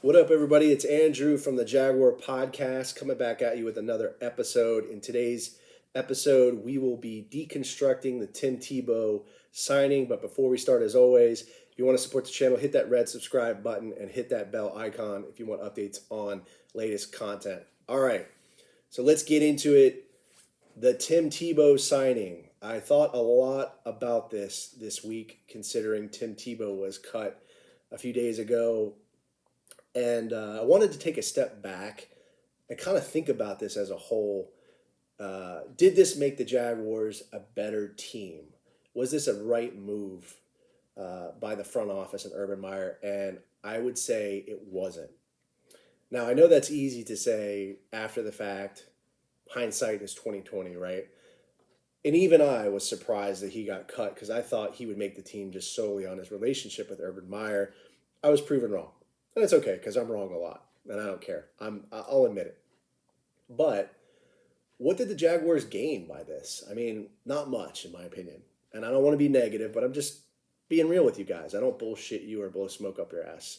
What up, everybody? It's Andrew from the Jaguar podcast coming back at you with another episode. In today's episode, we will be deconstructing the Tim Tebow signing. But before we start, as always, if you want to support the channel, hit that red subscribe button and hit that bell icon if you want updates on latest content. All right, so let's get into it. The Tim Tebow signing. I thought a lot about this week, considering Tim Tebow was cut a few days ago. And I wanted to take a step back and kind of think about this as a whole. Did this make the Jaguars a better team? Was this a right move by the front office and Urban Meyer? And I would say it wasn't. Now, I know that's easy to say after the fact. Hindsight is 2020, right? And even I was surprised that he got cut because I thought he would make the team just solely on his relationship with Urban Meyer. I was proven wrong. And it's okay because I'm wrong a lot, and I don't care. I'll admit it. But what did the Jaguars gain by this? I mean, not much, in my opinion. And I don't want to be negative, but I'm just being real with you guys. I don't bullshit you or blow smoke up your ass.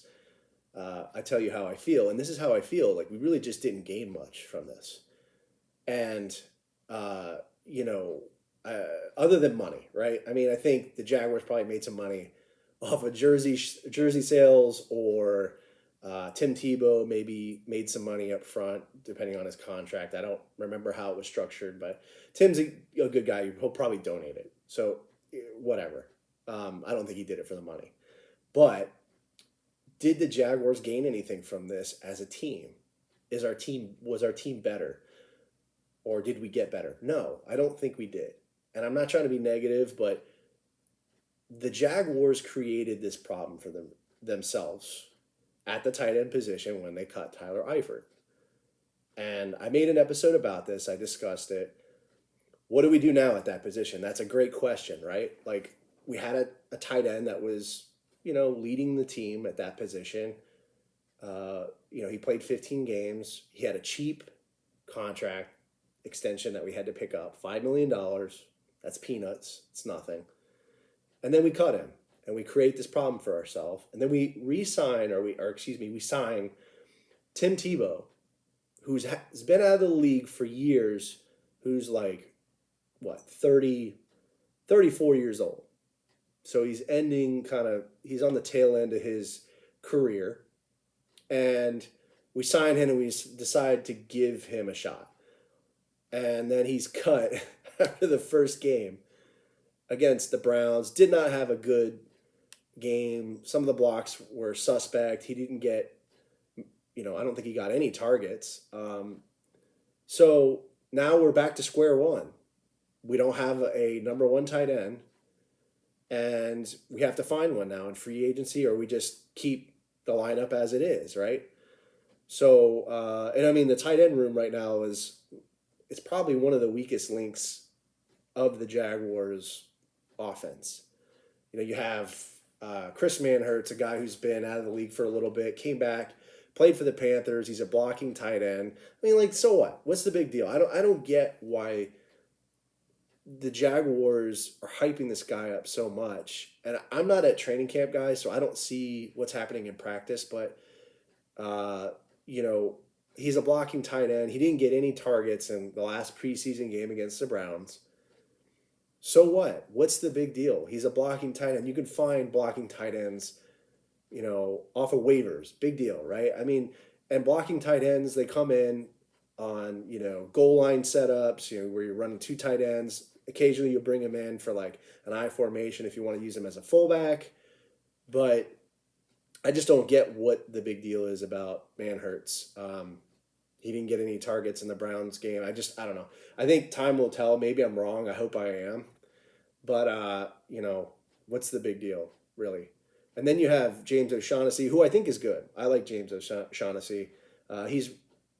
I tell you how I feel, and this is how I feel. Like, we really just didn't gain much from this. And, other than money, right? I mean, I think the Jaguars probably made some money off of jersey sales, or Tim Tebow maybe made some money up front, depending on his contract. I don't remember how it was structured, but Tim's a good guy. He'll probably donate it. So whatever. I don't think he did it for the money. But did the Jaguars gain anything from this as a team? Was our team better? Or did we get better? No, I don't think we did. And I'm not trying to be negative, but the Jaguars created this problem for themselves at the tight end position when they cut Tyler Eifert. And I made an episode about this. I discussed it. What do we do now at that position? That's a great question, right? Like, we had a tight end that was, leading the team at that position. He played 15 games. He had a cheap contract extension that we had to pick up, $5 million. That's peanuts. It's nothing. And then we cut him, and we create this problem for ourselves. And then we we sign Tim Tebow, has been out of the league for years, who's like, 34 years old. So he's he's on the tail end of his career. And we sign him, and we decide to give him a shot. And then he's cut after the first game against the Browns. Did not have a good game. Some of the blocks were suspect. He didn't get, I don't think he got any targets. So now we're back to square one. We don't have a number one tight end, and we have to find one now in free agency, or we just keep the lineup as it is, right? So, the tight end room right now it's probably one of the weakest links of the Jaguars offense. You have Chris Manhertz, a guy who's been out of the league for a little bit, came back, played for the Panthers. He's a blocking tight end. So what? What's the big deal? I don't get why the Jaguars are hyping this guy up so much. And I'm not at training camp, guys, so I don't see what's happening in practice. But, he's a blocking tight end. He didn't get any targets in the last preseason game against the Browns. So what? What's the big deal? He's a blocking tight end. You can find blocking tight ends, off of waivers. Big deal, right? And blocking tight ends, they come in on, goal line setups, where you're running two tight ends. Occasionally you'll bring him in for like an I formation if you want to use him as a fullback. But I just don't get what the big deal is about Manhertz. He didn't get any targets in the Browns game. I don't know. I think time will tell. Maybe I'm wrong. I hope I am. But, what's the big deal, really? And then you have James O'Shaughnessy, who I think is good. I like James O'Shaughnessy. He's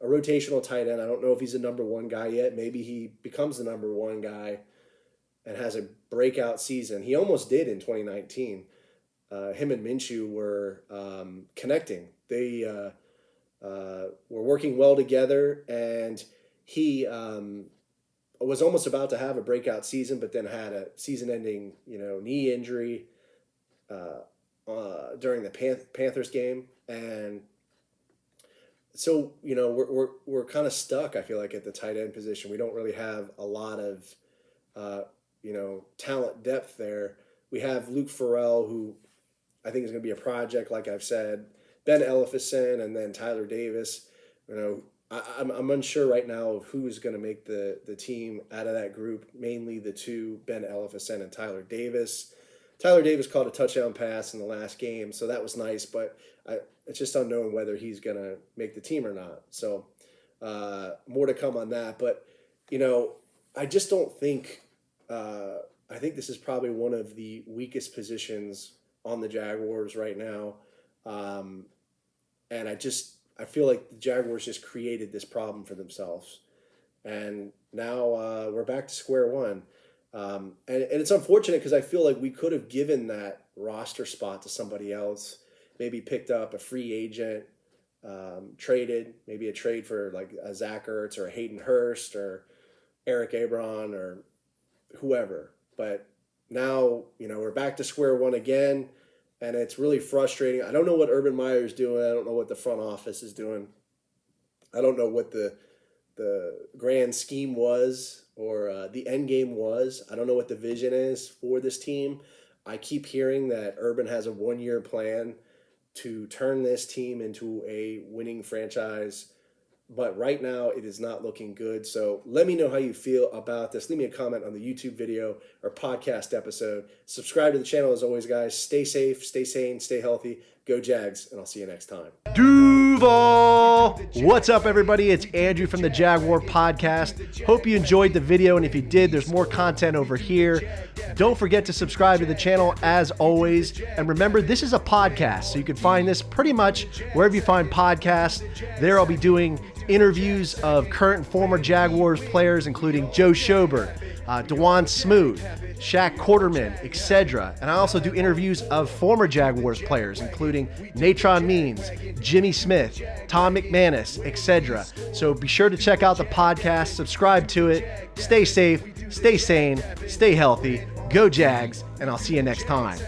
a rotational tight end. I don't know if he's a number one guy yet. Maybe he becomes the number one guy and has a breakout season. He almost did in 2019. Him and Minshew were connecting. They were working well together, and he was almost about to have a breakout season, but then had a season-ending, knee injury during the Panthers game, and so we're kind of stuck. I feel like at the tight end position, we don't really have a lot of talent depth there. We have Luke Farrell, who I think is going to be a project, like I've said. Ben Ellefson, and then Tyler Davis. I'm unsure right now of who's going to make the team out of that group. Mainly the two, Ben Ellefson and Tyler Davis. Tyler Davis caught a touchdown pass in the last game, so that was nice. But it's just unknown whether he's going to make the team or not. So more to come on that. But I just don't think. I think this is probably one of the weakest positions on the Jaguars right now. And I feel like the Jaguars just created this problem for themselves. And now we're back to square one. And it's unfortunate because I feel like we could have given that roster spot to somebody else, maybe picked up a free agent, traded, maybe a trade for like a Zach Ertz or a Hayden Hurst or Eric Ebron or whoever. But now, we're back to square one again. And it's really frustrating. I don't know what Urban Meyer is doing. I don't know what the front office is doing. I don't know what the grand scheme was or the end game was. I don't know what the vision is for this team. I keep hearing that Urban has a 1-year plan to turn this team into a winning franchise. But right now, it is not looking good. So let me know how you feel about this. Leave me a comment on the YouTube video or podcast episode. Subscribe to the channel as always, guys. Stay safe, stay sane, stay healthy. Go Jags, and I'll see you next time. Duval! What's up, everybody? It's Andrew from the Jaguar Podcast. Hope you enjoyed the video, and if you did, there's more content over here. Don't forget to subscribe to the channel as always. And remember, this is a podcast, so you can find this pretty much wherever you find podcasts. There I'll be doing interviews of current and former Jaguars players, including Joe Schobert, DeJuan Smoot, Shaq Quarterman, etc. And I also do interviews of former Jaguars players, including Natron Means, Jimmy Smith, Tom McManus, etc. So be sure to check out the podcast, subscribe to it, stay safe, stay sane, stay healthy, go Jags, and I'll see you next time.